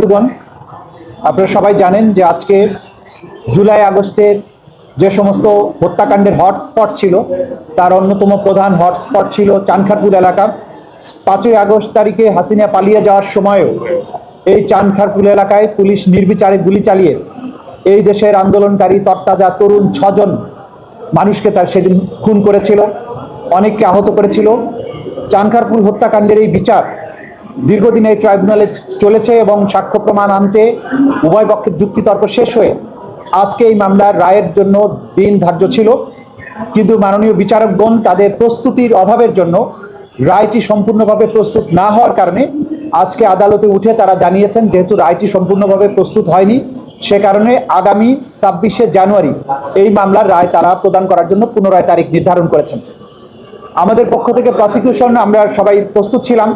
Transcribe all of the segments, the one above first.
বন্ধুগণ, আপনারা সবাই জানেন যে আজকে জুলাই আগস্টের যে সমস্ত হত্যাকাণ্ডের হটস্পট ছিল তার অন্যতম প্রধান হটস্পট ছিল চানখারপুল এলাকা। 5ই আগস্ট তারিখে হাসিনা পালিয়ে যাওয়ার সময়ও এই চানখারপুল এলাকায় পুলিশ নির্বিচারে গুলি চালিয়ে এই দেশের আন্দোলনকারী তরতাজা তরুণ 6 জন মানুষকে তার সেদিন খুন করেছিল, অনেককে আহত করেছিল। চানখারপুল হত্যাকাণ্ডের এই বিচার দীর্ঘদিন এই ট্রাইব্যুনালে চলেছে এবং সাক্ষ্য প্রমাণ আনতে উভয় পক্ষের যুক্তিতর্ক শেষ হয়ে আজকে এই মামলার রায়ের জন্য দিন ধার্য ছিল, কিন্তু মাননীয় বিচারকগণ তাদের প্রস্তুতির অভাবের জন্য রায়টি সম্পূর্ণভাবে প্রস্তুত না হওয়ার কারণে আজকে আদালতে উঠে তারা জানিয়েছেন যেহেতু রায়টি সম্পূর্ণভাবে প্রস্তুত হয়নি, সে কারণে আগামী 26শে জানুয়ারি এই মামলার রায় তারা প্রদান করার জন্য পুনরায় তারিখ নির্ধারণ করেছেন। আমাদের পক্ষ থেকে প্রসিকিউশন আমরা সবাই প্রস্তুত ছিলাম,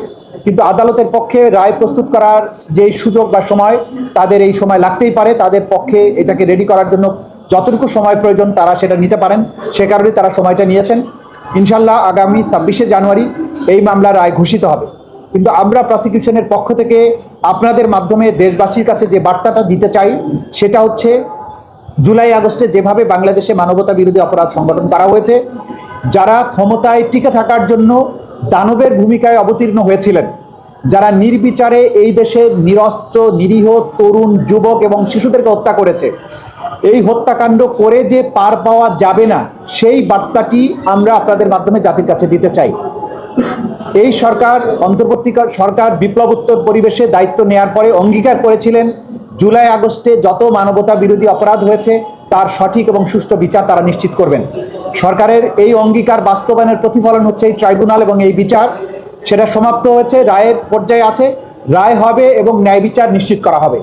কিন্তু আদালতের পক্ষে রায় প্রস্তুত করার যে সুযোগ বা সময় তাদের এই সময় লাগতেই পারে, তাদের পক্ষে এটাকে রেডি করার জন্য যতটুকু সময় প্রয়োজন তারা সেটা নিতে পারেন, সে কারণে তারা সময়টা নিয়েছেন। ইনশাল্লাহ আগামী 26শে জানুয়ারি এই মামলার রায় ঘোষিত হবে। কিন্তু আমরা প্রসিকিউশনের পক্ষ থেকে আপনাদের মাধ্যমে দেশবাসীর কাছে যে বার্তাটা দিতে চাই সেটা হচ্ছে, জুলাই আগস্টে যেভাবে বাংলাদেশে মানবতা বিরোধী অপরাধ সংগঠন করা হয়েছে, যারা ক্ষমতায় টিকে থাকার জন্য দানবের ভূমিকায় অবতীর্ণ হয়েছিলেন, যারা নির্বিচারে এই দেশের নিরস্ত্র নিরীহ তরুণ যুবক এবং শিশুদেরকে হত্যা করেছে, এই হত্যাকাণ্ড করে যে পার পাওয়া যাবে না সেই বার্তাটি আমরা আপনাদের মাধ্যমে জাতির কাছে দিতে চাই। এই সরকার, অন্তর্বর্তীকালীন সরকার বিপ্লবোত্তর পরিবেশে দায়িত্ব নেওয়ার পরে অঙ্গীকার করেছিলেন জুলাই আগস্টে যত মানবতা বিরোধী অপরাধ হয়েছে তার সঠিক এবং সুষ্ঠু বিচার তারা নিশ্চিত করবেন। সরকারের এই অঙ্গীকার বাস্তবায়নের প্রতিফলন হচ্ছে এই ট্রাইব্যুনাল এবং এই বিচার। সেটা সমাপ্ত হয়েছে, রায়ের পর্যায়ে আছে, রায় হবে এবং ন্যায় বিচার নিশ্চিত করা হবে।